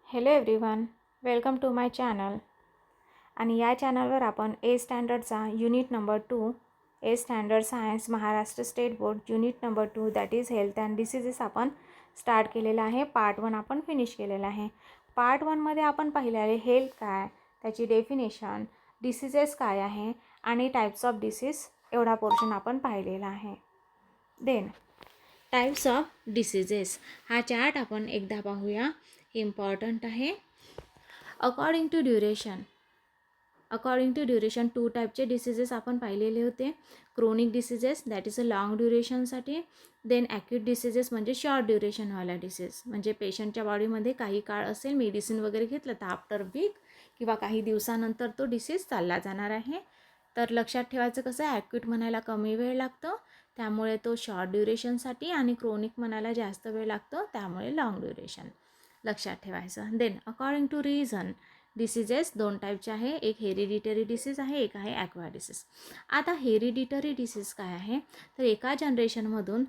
Hello everyone, welcome to my channel. आणि या चॅनलवर आपण ए स्टँडर्डचा unit number 2 eighth standard science Maharashtra state board unit number 2 that is health and diseases आपण start केलेला आहे. पार्ट 1 आपण फिनिश केलेला आहे. पार्ट 1मध्ये आपण पाहिले आहे हेल्थ काय, त्याची डेफिनेशन, डिसीजेस काय आहे आणि टाईप्स ऑफ डिसीज एवढा पोर्शन आपण पाहिलेला आहे. देन टाईप्स ऑफ डिसीजेस हा चार्ट आपण एकदा पाहूया. इम्पॉर्टंट आहे. अकॉर्डिंग टू ड्युरेशन 2 टाईपचे डिसीजेस आपण पाहिलेले होते. Chronic diseases that is a long ड्युरेशनसाठी, देन ॲक्यूट डिसीजेस म्हणजे शॉर्ट ड्युरेशनवाला डिसीज म्हणजे पेशंटच्या बॉडीमध्ये काही काळ असेल, मेडिसिन वगैरे घेतलं तर आफ्टर वीक किंवा काही दिवसानंतर तो डिसीज चालला जाणार आहे. तर लक्षात ठेवायचं कसं, ॲक्यूट म्हणायला कमी वेळ लागतो त्यामुळे तो शॉर्ट ड्युरेशनसाठी, आणि क्रोनिक म्हणायला जास्त वेळ लागतो त्यामुळे लॉंग ड्युरेशन लक्षात ठेवायचं. Then according to reason diseases 2 टाईपचे आहे. एक हेरिडिटरी डिसीज आहे, एक आहे ॲक्वायर्ड डिसीज. आता हेरिडिटरी डिसीज काय आहे तर एका जनरेशनमधून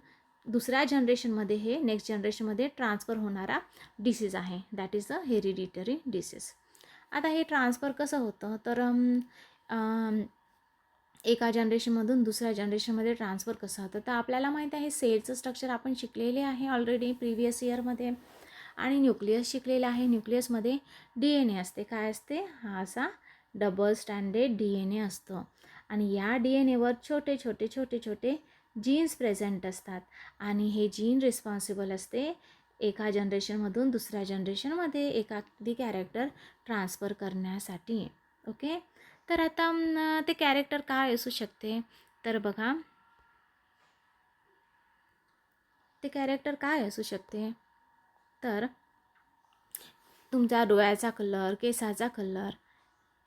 दुसऱ्या जनरेशनमध्ये हे नेक्स्ट जनरेशनमध्ये ट्रान्सफर होणारा डिसीज आहे. That is the hereditary disease. आता हे ट्रान्सफर कसं होतं तर एका जनरेशनमधून दुसऱ्या जनरेशनमध्ये ट्रान्सफर कसं होतं तर आपल्याला माहीत आहे सेलचं स्ट्रक्चर आपण शिकलेले आहे ऑलरेडी प्रिव्हियस इयरमध्ये, आणि न्यूक्लियस शिकलेला आहे. न्यूक्लियसमध्ये DNA असते. काय असते, हा असा डबल स्टँडेड DNA असतो आणि या DNAवर छोटे छोटे छोटे छोटे जीन्स प्रेझेंट असतात आणि हे जीन रिस्पॉन्सिबल असते एका जनरेशनमधून दुसऱ्या जनरेशनमध्ये एखादी कॅरेक्टर ट्रान्सफर करण्यासाठी. ओके, तर आता ते कॅरेक्टर काय असू शकते तर बघा, ते कॅरेक्टर काय असू शकते तर तुमचा डोळ्याचा कलर, केसाचा कलर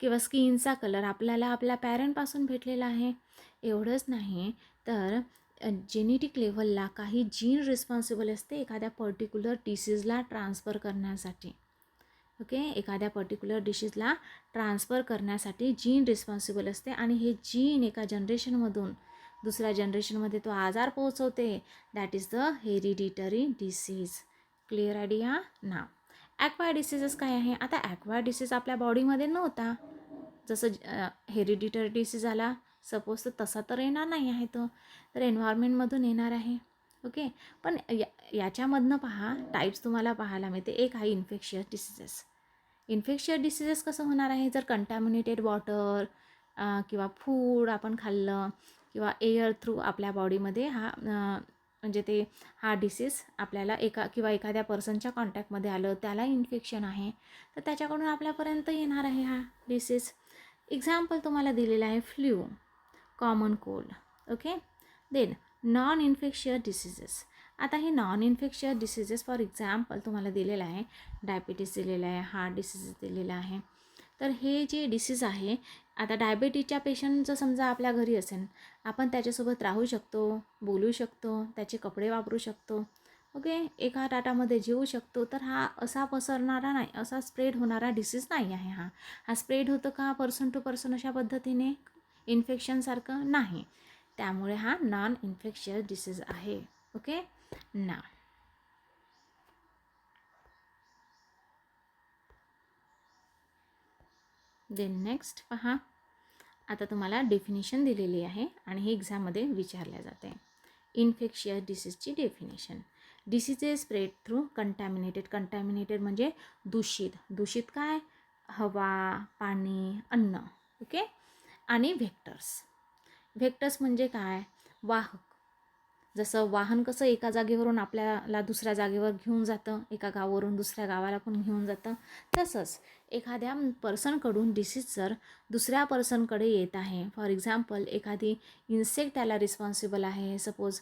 किंवा स्किनचा कलर आपल्याला आपल्या पॅरेंटपासून भेटलेला आहे. एवढंच नाही तर जेनेटिक लेव्हलला काही जीन रिस्पॉन्सिबल असते एखाद्या पर्टिक्युलर डिसीजला ट्रान्सफर करण्यासाठी. ओके, एखाद्या पर्टिक्युलर डिसीजला ट्रान्सफर करण्यासाठी जीन रिस्पॉन्सिबल असते आणि हे जीन एका जनरेशनमधून दुसऱ्या जनरेशनमध्ये तो आजार पोहोचवते. That is the hereditary disease. Clear idea ना. ॲक्वायर्ड डिसीजेस काय आहे, आता ॲक्वायर्ड डिसीज आपल्या बॉडीमध्ये नव्हता, जसं हेरिडिटरी डिसीज आला सपोज तर तसा तर येणार नाही आहे तो, तर एन्व्हायरमेंटमधून येणार आहे. ओके, पण याच्यामधनं पहा टाईप्स तुम्हाला पाहायला मिळते. एक आहे इन्फेक्शियस डिसीजेस. इन्फेक्शियस डिसीजेस कसं होणार आहे जर कंटॅमिनेटेड वॉटर किंवा फूड आपण खाल्लं किंवा एअर थ्रू आपल्या बॉडीमध्ये म्हणजे हा डिसीज आपल्याला एखाद्या पर्सनच्या कॉन्टॅक्टमध्ये आलं, त्याला इन्फेक्शन आहे तर त्याच्याकडून आपल्यापर्यंत येणार आहे हा डिसीज. एक्झाम्पल तुम्हाला दिलेलं आहे flu, common cold. Okay, then non infectious diseases. आता हे non infectious diseases for example तुम्हाला दिलेलं आहे डायबिटीस दिलेलं आहे, हार्ट डिसीज दिलेलं आहे. तर हे जे डिसीज आहे, आता डायबिटीजच्या पेशंट जर समजा आपल्या घरी असेल, आपण त्याच्यासोबत राहू शकतो, बोलू शकतो, त्याचे कपडे वापरू शकतो. ओके, एका ताटामध्ये जेवू शकतो, तर हा असा पसरणारा नाही, असा स्प्रेड होणारा डिसीज नाही आहे. हा स्प्रेड होतं का पर्सन टू पर्सन अशा पद्धतीने, इन्फेक्शनसारखं नाही. त्यामुळे हा नॉन इन्फेक्शियस डिसीज आहे. ओके ना. देन नेक्स्ट पहा, आता तुम्हाला डेफिनेशन दिलेली आहे आणि ही एक्झाममध्ये विचारल्या जाते. इन्फेक्शियस डिसीजची definition, diseases spread through contaminated म्हणजे दूषित काय, हवा, पाणी, अन्न. ओके, आणि व्हेक्टर्स म्हणजे काय, वाहक. जसं वाहन कसं एका जागेवरून आपल्याला दुसऱ्या जागेवर घेऊन जातं, एका गावावरून दुसऱ्या गावाला पण घेऊन जातं, तसंच एखाद्या पर्सनकडून डिसीज जर दुसऱ्या पर्सनकडे येत आहे, फॉर एक्झाम्पल एखादी इन्सेक्ट त्याला रिस्पॉन्सिबल आहे, सपोज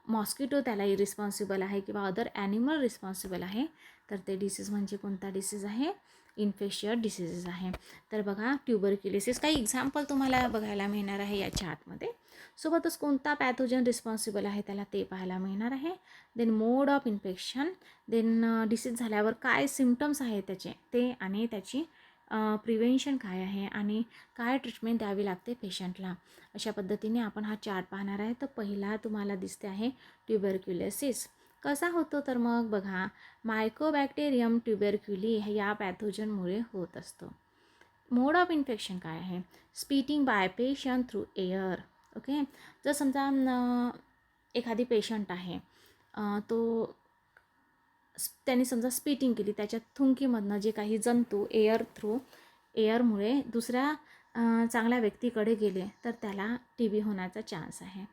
मॉस्किटो त्याला रिस्पॉन्सिबल आहे किंवा अदर ॲनिमल रिस्पॉन्सिबल आहे, तर ते डिसीज म्हणजे कोणता डिसीज आहे, इन्फेक्शियस डिसीजेस आहे. तर बघा ट्युबरक्युलोसिस, काही एक्झाम्पल तुम्हाला बघायला मिळणार आहे या चार्टमध्ये. सोबतच कोणता पॅथोजन रिस्पॉन्सिबल आहे त्याला ते पाहायला मिळणार आहे. Then mode of infection, then disease झाल्यावर काय सिम्पटम्स आहे त्याचे ते, आणि त्याची प्रिव्हेन्शन काय आहे आणि काय ट्रीटमेंट द्यावी लागते पेशंटला. अशा पद्धतीने आपण हा चार्ट पाहणार आहे. तर पहिला तुम्हाला दिसते आहे ट्युबरक्युलोसिस. कसा होतो तर मग बघा, मायकोबॅक्टेरियम ट्युबेर्क्युली या पॅथोजनमुळे होत असतो. मोड ऑफ इन्फेक्शन काय आहे? Spitting by patient through air. Okay, जर समजा एखादी पेशंट आहे, तो त्यांनी समजा स्पीटिंग केली, त्याच्या थुंकीमधनं जे काही जंतू एअरमुळे दुसऱ्या चांगल्या व्यक्तीकडे गेले तर त्याला TB होण्याचा चान्स आहे.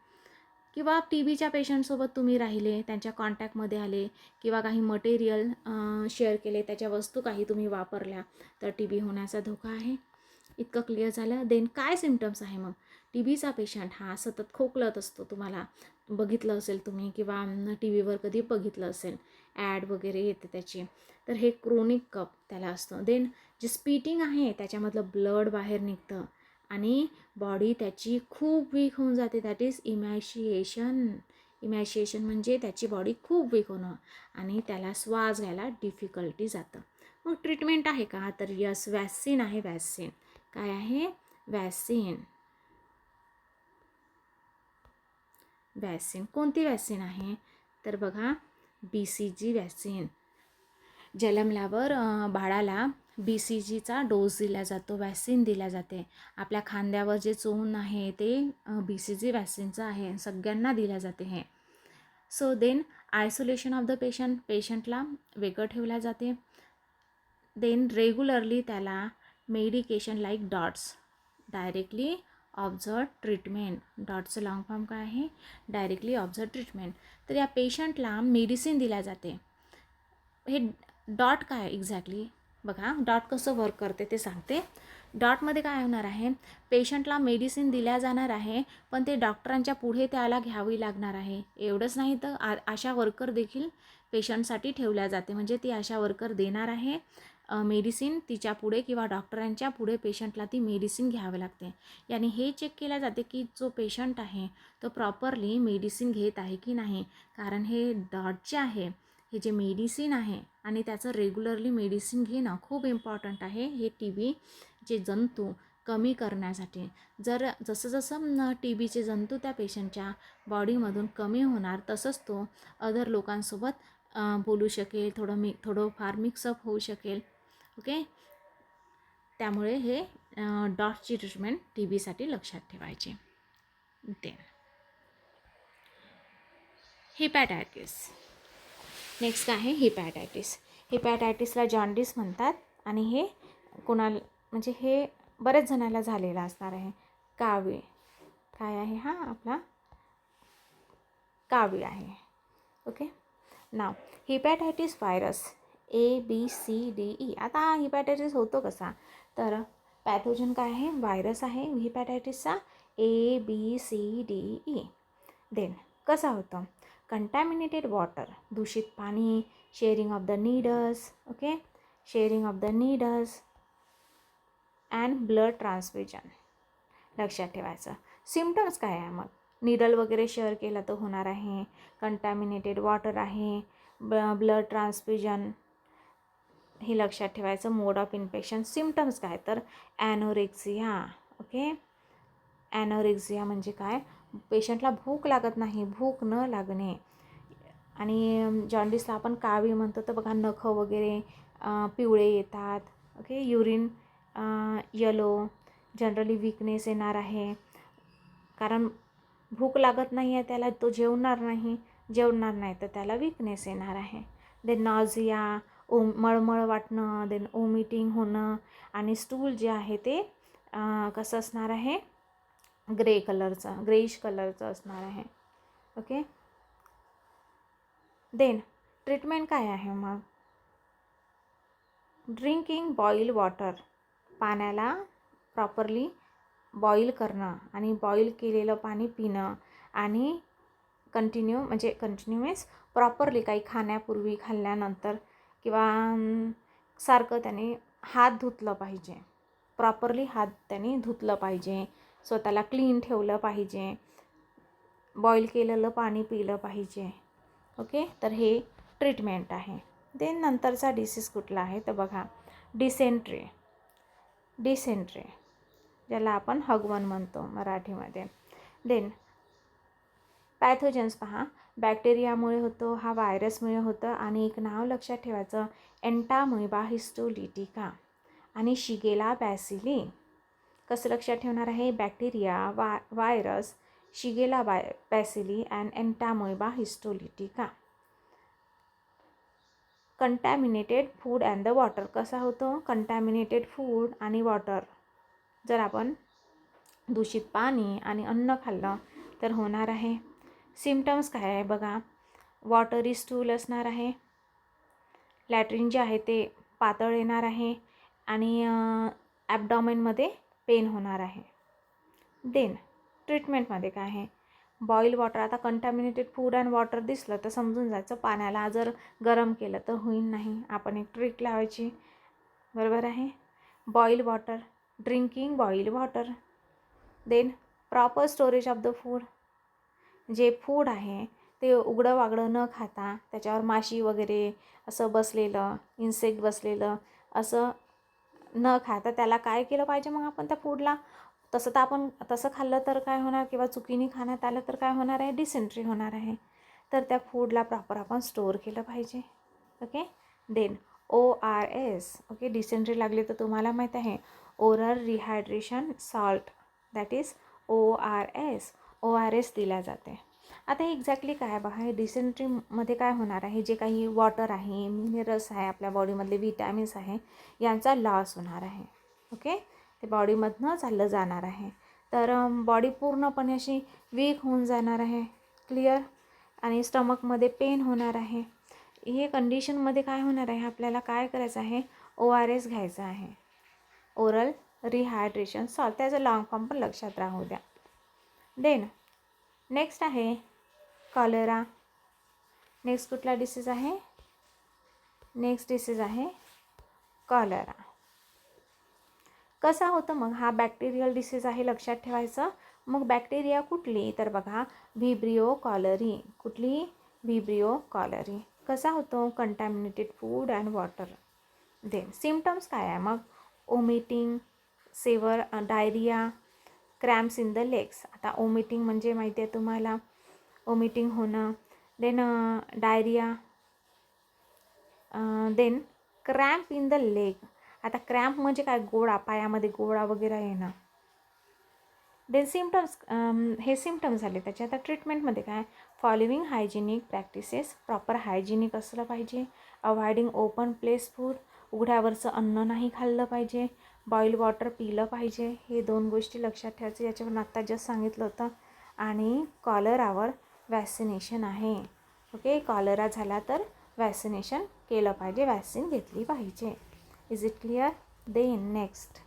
किंवा TBच्या पेशंटसोबत तुम्ही राहिले, त्यांच्या कॉन्टॅक्टमध्ये आले किंवा काही मटेरियल शेअर केले, त्याच्या वस्तू काही तुम्ही वापरल्या तर TB होण्याचा धोका आहे. इतकं क्लिअर झालं. देन काय सिम्पटम्स आहे मग? TBचा पेशंट हा सतत खोकलत असतो, तुम्हाला बघितलं असेल तुम्ही किंवा TVवर कधी बघितलं असेल, ॲड वगैरे येते त्याची. तर हे क्रोनिक कफ त्याला असतं. देन जे स्पीटिंग आहे त्याच्यामधलं ब्लड बाहेर निघतं आणि बॉडी त्याची खूप वीक होऊन जाते. दॅट इज इमॅशिएशन म्हणजे त्याची बॉडी खूप वीक होणं आणि त्याला श्वास घ्यायला डिफिकल्टी जातं. मग ट्रीटमेंट आहे का? तर यस, वॅक्सिन आहे. वॅक्सिन काय आहे? वॅक्सिन कोणती वॅक्सिन आहे? तर बघा, BCG वॅक्सिन. जन्मल्यावर बाळाला BCGचा डोस दिला जातो, वॅक्सिन दिल्या जाते. आपल्या खांद्यावर जे चोळून आहे ते BCG वॅक्सिनचं आहे, सगळ्यांना दिल्या जाते हे. So then isolation of the पेशंटला वेगळं ठेवल्या जाते. देन रेग्युलरली त्याला medication like DOTS directly observe treatment. डॉटचं लॉंग फॉर्म काय आहे? Directly observe treatment. तर या पेशंटला मेडिसिन दिल्या जाते. हे डॉट काय एक्झॅक्टली? बघा, डॉट कसं वर्क करते ते सांगते. डॉटमध्ये काय होणार आहे? पेशंटला मेडिसिन दिल्या जाणार आहे, पण ते डॉक्टरांच्या पुढे त्याला घ्यावी लागणार आहे. एवढंच नाही तर आशा वर्कर देखील पेशंटसाठी ठेवल्या जाते. म्हणजे ती आशा वर्कर देणार आहे मेडिसिन तिच्या पुढे किंवा डॉक्टरांच्या पुढे पेशंटला ती मेडिसिन घ्यावी लागते. याने हे चेक केलं जाते की जो पेशंट आहे तो प्रॉपरली मेडिसिन घेत आहे की नाही. कारण हे डॉट जे आहे, हे जे मेडिसिन आहे आणि त्याचं रेग्युलरली मेडिसिन घेणं खूप इम्पॉर्टंट आहे. हे TB चे जंतू कमी करण्यासाठी. जसं जसं TBचे जंतू त्या पेशंटच्या बॉडीमधून कमी होणार तसंच तो अदर लोकांसोबत बोलू शकेल, थोडंफार मिक्सअप होऊ शकेल. ओके, त्यामुळे हे डॉटची ट्रीटमेंट TBसाठी लक्षात ठेवायची. ते हिपॅटायटिस. नेक्स्ट काय आहे? हिपॅटायटिसला जॉन्डिस म्हणतात आणि हे म्हणजे हे बरेच जणांना झालेलं असणार आहे. कावीळ काय आहे? हा आपला कावीळ आहे. ओके, नाव हिपॅटायटिस व्हायरस ABCDE. आता हिपॅटायटिस होतो कसा? तर पॅथोजन काय आहे? व्हायरस आहे हिपॅटायटिसचा ABCDE. देन कसा होतो? कंटॅमिनेटेड वॉटर, दूषित पाणी, sharing of the needles. Okay, sharing of the needles and blood transfusion लक्षात ठेवायचं. सिम्पटम्स काय आहे मग? निडल वगैरे शेअर केला तर होणार आहे, कंटॅमिनेटेड वॉटर आहे, ब्लड ट्रान्सफ्युजन हे लक्षात ठेवायचं. मोड ऑफ इन्फेक्शन. सिम्पटम्स काय? तर ॲनोरेक्सिया. ओके, ॲनोरेक्सिया म्हणजे काय? पेशंटला भूक लागत नाही, भूक न लागणे. आणि जॉन्डिसला आपण कावीळ म्हणतो. तर बघा, नखं वगैरे पिवळे येतात. Okay, urine yellow, generally weakness येणार आहे कारण भूक लागत नाही आहे त्याला, तो जेवणार नाही तर त्याला वीकनेस येणार आहे. देन नॉझिया, मळमळ वाटणं, देन ओमिटिंग होणं आणि स्टूल जे आहे ते कसं असणार आहे? ग्रेइश कलरचं असणार आहे. ओके, देन ट्रीटमेंट काय आहे मग? ड्रिंकिंग बॉईल वॉटर, पाण्याला प्रॉपरली बॉईल करणं आणि बॉईल केलेलं पाणी पिणं आणि कंटिन्यूअस प्रॉपरली काही खाण्यापूर्वी, खाल्ल्यानंतर किंवा सारखं त्याने हात धुतलं पाहिजे. प्रॉपरली हात त्याने धुतलं पाहिजे, स्वतःला क्लीन ठेवलं पाहिजे, बॉईल केलेलं पाणी पिलं पाहिजे. ओके, तर हे ट्रीटमेंट आहे. देन नंतरचा डिसीज कुठला आहे? तर बघा, डिसेंट्री ज्याला आपण हगवण म्हणतो मराठीमध्ये. देन पॅथोजन्स पहा, बॅक्टेरियामुळे होतो, हा व्हायरसमुळे होतं, आणि एक नाव लक्षात ठेवायचं, एंटामोeba हिस्टोलिटिका आणि शिगेला बॅसिली. कसं लक्षात ठेवणार आहे? Bacteria, virus, Shigella bacilli and Entamoeba histolytica. Contaminated food and the water कसा होतो? कंटॅमिनेटेड फूड आणि वॉटर, जर आपण दूषित पाणी आणि अन्न खाल्लं तर होणार आहे. सिम्पटम्स काय आहे बघा, वॉटरी स्टूल असणार आहे, लॅट्रिन जे आहे ते पातळ येणार आहे, आणि ॲबडॉमेनमध्ये पेन होणार आहे. देन ट्रीटमेंटमध्ये काय आहे? Boil water. आता कंटॅमिनेटेड फूड अँड वॉटर दिसलं तर समजून जायचं पाण्याला जर गरम केलं तर होईल नाही, आपण एक ट्रिक लावायची, बरोबर आहे. Boil water, drinking boil water. Then proper storage of the food, जे फूड आहे ते उघडं वागडं न खाता त्याच्यावर माशी वगैरे असं बसलेलं, इन्सेक्ट बसलेलं असं न खाता त्याला काय केलं पाहिजे मग आपण त्या फूडला? तसं तर आपण तसं खाल्लं तर काय होणार, किंवा चुकीने खाण्यात आलं तर काय होणार आहे? डिसेंट्री होणार आहे. तर त्या फूडला प्रॉपर आपण स्टोअर केलं पाहिजे. Okay. Then ORS. Okay, dysentery लागली तर तुम्हाला माहीत आहे oral rehydration salt, that is ORS. ORS दिल्या जाते. आता हे एक्झॅक्टली काय आहे बघा, हे डिसेंट्रीमध्ये काय होणार आहे, जे काही वॉटर आहे, मिनरल्स आहे, आपल्या बॉडीमधले विटॅमिन्स आहे, यांचा लॉस होणार आहे. ओके, ते बॉडीमधनं चाललं जाणार आहे, तर बॉडी पूर्णपणे अशी वीक होऊन जाणार आहे. क्लिअर. आणि स्टमकमध्ये पेन होणार आहे. हे कंडिशनमध्ये काय होणार आहे, आपल्याला काय करायचं आहे? ORS घ्यायचं आहे, ओरल रिहायड्रेशन सॉल्ट. त्याचं लॉंग फॉर्म पण लक्षात राहू द्या. देन नेक्स्ट आहे कॉलेरा. नेक्स्ट कुठला डिसीज आहे? नेक्स्ट डिसीज आहे कॉलेरा. कसा होतं मग? हा बॅक्टेरियल डिसीज आहे, लक्षात ठेवायचं. मग बॅक्टेरिया कुठली? तर बघा, व्हिब्रिओ कॉलरी. कुठली? Vibrio cholerae. कसा होतो? Contaminated food and water. Then symptoms काय आहे मग? Vomiting, severe, diarrhoea, cramps in the legs. आता ओमिटिंग म्हणजे माहिती आहे तुम्हाला, ओमिटिंग होणं. Then diarrhoea. Then cramp in the leg. आता क्रॅम्प म्हणजे काय? गोळा, पायामध्ये गोळा वगैरे येणं. देन सिम्पटम्स, हे सिम्पटम्स झाले त्याचे. आता ट्रीटमेंटमध्ये काय? Following hygienic practices. Proper hygienic असलं पाहिजे. Avoiding open place food. उघड्यावरचं अन्न नाही खाल्लं पाहिजे. बॉईल वॉटर पिलं पाहिजे. हे 2 गोष्टी लक्षात ठेवायचं. याच्यावरून आत्ता जस्ट सांगितलं होतं. आणि कॉलरावर वॅक्सिनेशन आहे. ओके, कॉलरा झाला तर वॅक्सिनेशन केलं पाहिजे, वॅक्सिन घेतली पाहिजे. Is it clear? Then next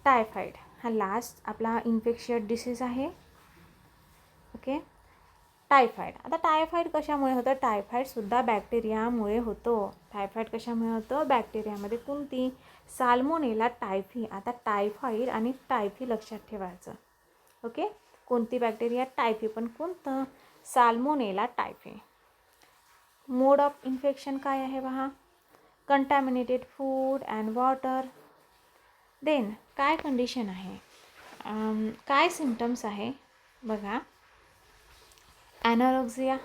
typhoid. हा लास्ट आपला इन्फेक्शियस डिसीज आहे. Okay, typhoid. आता टायफॉईड कशामुळे होतं? टायफॉईडसुद्धा बॅक्टेरियामुळे होतो. टायफॉईड कशामुळे होतं? बॅक्टेरियामध्ये. कोणती? Salmonella typhi. आता टायफॉईड आणि टायफी लक्षात ठेवायचं. ओके, कोणती बॅक्टेरिया? टायफी. पण कोणतं? Salmonella typhi. Mode of infection काय आहे पहा? Contaminated food and water. Then काय कंडिशन आहे, काय सिम्पटम्स आहे बघा? ॲनॉरेक्सिया.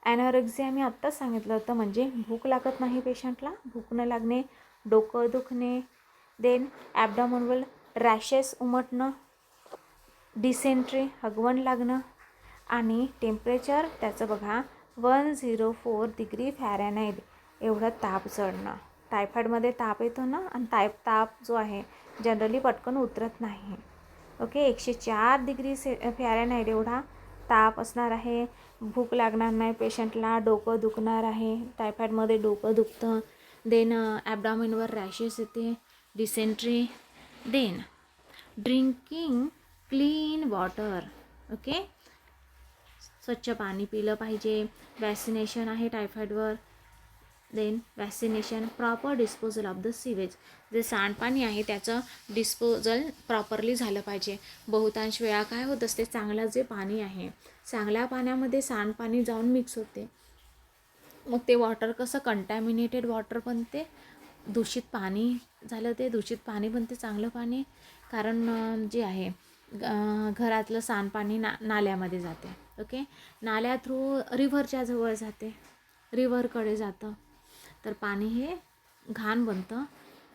ॲनॉरेक्सिया मी आत्ताच सांगितलं होतं, म्हणजे भूक लागत नाही पेशंटला, भूक न लागणे, डोकं दुखणे. देन ॲबडॉमिनल रॅशेस उमटणं, डिसेंट्री हगवण लागणं, आणि टेम्परेचर त्याचं बघा 104 डिग्री फॅरेनहाइट एवढं ताप चढणं. टायफॉईडमध्ये ताप येतो ना, आणि ताप जो आहे जनरली पटकन उतरत नाही. ओके, 104 डिग्री फॅरेनहाइट एवढा ताप असणार आहे. भूक लागणार नाही पेशंटला, डोकं दुखणार आहे, टायफॉईडमध्ये डोकं दुखतं. देन ॲबडॉमिनवर रॅशेस येते, dysentery. Then drinking clean water. Okay, स्वच्छ पाणी पिलं पाहिजे. वॅक्सिनेशन आहे टायफॉईडवर. Then vaccination, proper disposal of the sewage. जे सांडपाणी आहे त्याचं डिस्पोजल प्रॉपरली झालं पाहिजे. बहुतांश वेळा काय होत असते, चांगलं जे पाणी आहे, चांगल्या पाण्यामध्ये सांडपाणी जाऊन मिक्स होते. मग ते वॉटर कसं कंटॅमिनेटेड वॉटर बनते, दूषित पाणी झालं. ते दूषित पाणी बनते चांगलं पाणी, कारण जे आहे घरातलं सांडपाणी नाल्यामध्ये जाते. ओके, नाल्या थ्रू रिव्हरच्या जवळ जाते, रिव्हरकडे जातं, तर पाणी हे घाण बनतं,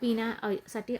पिण्यासाठी